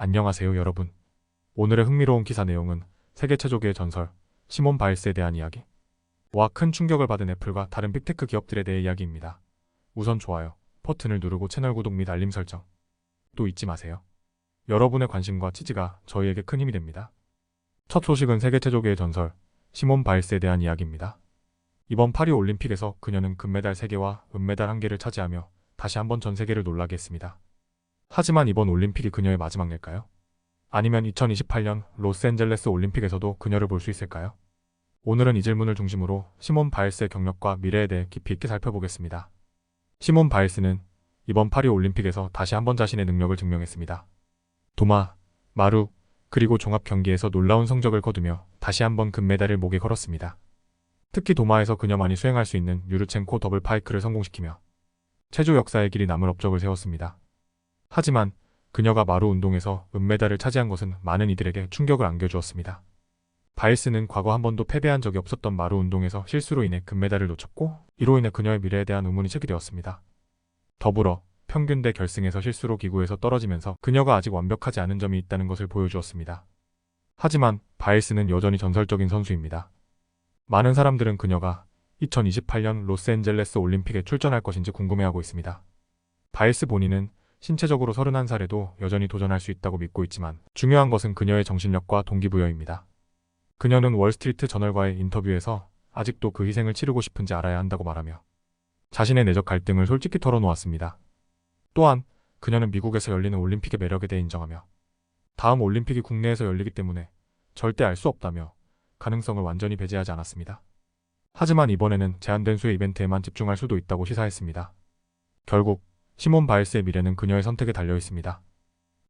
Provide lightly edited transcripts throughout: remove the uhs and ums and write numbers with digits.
안녕하세요 여러분. 오늘의 흥미로운 기사 내용은 세계 체조계의 전설 시몬 바일스에 대한 이야기 와 큰 충격을 받은 애플과 다른 빅테크 기업들에 대해 이야기입니다. 우선 좋아요 버튼을 누르고 채널 구독 및 알림 설정 또 잊지 마세요. 여러분의 관심과 지지가 저희에게 큰 힘이 됩니다. 첫 소식은 세계 체조계의 전설 시몬 바일스에 대한 이야기입니다. 이번 파리 올림픽에서 그녀는 금메달 3개와 은메달 1개를 차지하며 다시 한번 전 세계를 놀라게 했습니다. 하지만 이번 올림픽이 그녀의 마지막 일까요? 아니면 2028년 로스앤젤레스 올림픽에서도 그녀를 볼 수 있을까요? 오늘은 이 질문을 중심으로 시몬 바일스의 경력과 미래에 대해 깊이 있게 살펴보겠습니다. 시몬 바일스는 이번 파리 올림픽에서 다시 한번 자신의 능력을 증명했습니다. 도마, 마루, 그리고 종합 경기에서 놀라운 성적을 거두며 다시 한번 금메달을 목에 걸었습니다. 특히 도마에서 그녀만이 수행할 수 있는 유르첸코 더블 파이크를 성공시키며 체조 역사의 길이 남을 업적을 세웠습니다. 하지만 그녀가 마루 운동에서 은메달을 차지한 것은 많은 이들에게 충격을 안겨주었습니다. 바일스는 과거 한 번도 패배한 적이 없었던 마루 운동에서 실수로 인해 금메달을 놓쳤고 이로 인해 그녀의 미래에 대한 의문이 제기되었습니다. 더불어 평균대 결승에서 실수로 기구에서 떨어지면서 그녀가 아직 완벽하지 않은 점이 있다는 것을 보여주었습니다. 하지만 바일스는 여전히 전설적인 선수입니다. 많은 사람들은 그녀가 2028년 로스앤젤레스 올림픽에 출전할 것인지 궁금해하고 있습니다. 바일스 본인은 신체적으로 31살에도 여전히 도전할 수 있다고 믿고 있지만 중요한 것은 그녀의 정신력과 동기부여입니다. 그녀는 월스트리트 저널과의 인터뷰에서 아직도 그 희생을 치르고 싶은지 알아야 한다고 말하며 자신의 내적 갈등을 솔직히 털어놓았습니다. 또한 그녀는 미국에서 열리는 올림픽의 매력에 대해 인정하며 다음 올림픽이 국내에서 열리기 때문에 절대 알 수 없다며 가능성을 완전히 배제하지 않았습니다. 하지만 이번에는 제한된 수의 이벤트에만 집중할 수도 있다고 시사했습니다. 결국 시몬 바일스의 미래는 그녀의 선택에 달려 있습니다.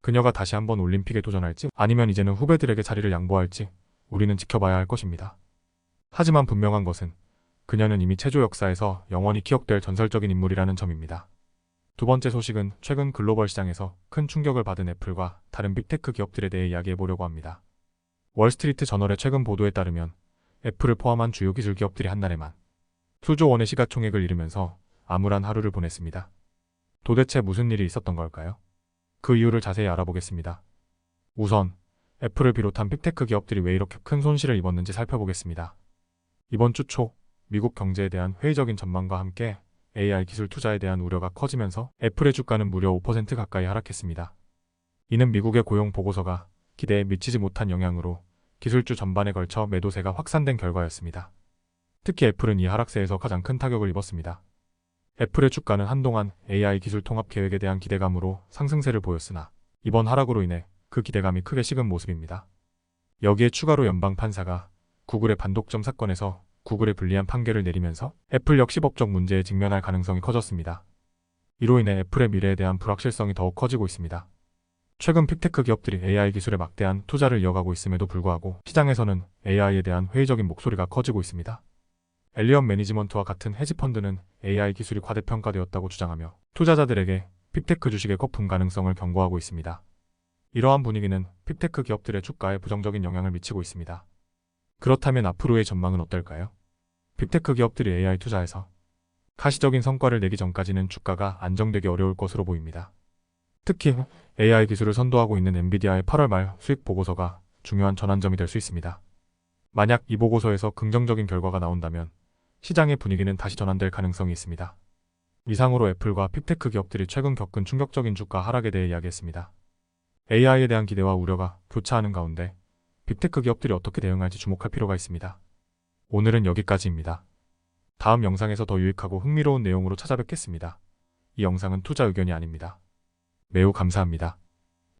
그녀가 다시 한번 올림픽에 도전할지 아니면 이제는 후배들에게 자리를 양보할지 우리는 지켜봐야 할 것입니다. 하지만 분명한 것은 그녀는 이미 체조 역사에서 영원히 기억될 전설적인 인물이라는 점입니다. 두 번째 소식은 최근 글로벌 시장에서 큰 충격을 받은 애플과 다른 빅테크 기업들에 대해 이야기해보려고 합니다. 월스트리트 저널의 최근 보도에 따르면 애플을 포함한 주요 기술 기업들이 한날에만 수조 원의 시가총액을 잃으면서 암울한 하루를 보냈습니다. 도대체 무슨 일이 있었던 걸까요? 그 이유를 자세히 알아보겠습니다. 우선 애플을 비롯한 빅테크 기업들이 왜 이렇게 큰 손실을 입었는지 살펴보겠습니다. 이번 주 초 미국 경제에 대한 회의적인 전망과 함께 AI 기술 투자에 대한 우려가 커지면서 애플의 주가는 무려 5% 가까이 하락했습니다. 이는 미국의 고용 보고서가 기대에 미치지 못한 영향으로 기술주 전반에 걸쳐 매도세가 확산된 결과였습니다. 특히 애플은 이 하락세에서 가장 큰 타격을 입었습니다. 애플의 주가는 한동안 AI 기술 통합 계획에 대한 기대감으로 상승세를 보였으나 이번 하락으로 인해 그 기대감이 크게 식은 모습입니다. 여기에 추가로 연방 판사가 구글의 반독점 사건에서 구글에 불리한 판결을 내리면서 애플 역시 법적 문제에 직면할 가능성이 커졌습니다. 이로 인해 애플의 미래에 대한 불확실성이 더욱 커지고 있습니다. 최근 빅테크 기업들이 AI 기술에 막대한 투자를 이어가고 있음에도 불구하고 시장에서는 AI에 대한 회의적인 목소리가 커지고 있습니다. 엘리엇 매니지먼트와 같은 헤지펀드는 AI 기술이 과대평가되었다고 주장하며 투자자들에게 빅테크 주식의 거품 가능성을 경고하고 있습니다. 이러한 분위기는 빅테크 기업들의 주가에 부정적인 영향을 미치고 있습니다. 그렇다면 앞으로의 전망은 어떨까요? 빅테크 기업들이 AI 투자에서 가시적인 성과를 내기 전까지는 주가가 안정되기 어려울 것으로 보입니다. 특히 AI 기술을 선도하고 있는 엔비디아의 8월 말 수익 보고서가 중요한 전환점이 될 수 있습니다. 만약 이 보고서에서 긍정적인 결과가 나온다면 시장의 분위기는 다시 전환될 가능성이 있습니다. 이상으로 애플과 빅테크 기업들이 최근 겪은 충격적인 주가 하락에 대해 이야기했습니다. AI에 대한 기대와 우려가 교차하는 가운데 빅테크 기업들이 어떻게 대응할지 주목할 필요가 있습니다. 오늘은 여기까지입니다. 다음 영상에서 더 유익하고 흥미로운 내용으로 찾아뵙겠습니다. 이 영상은 투자 의견이 아닙니다. 매우 감사합니다.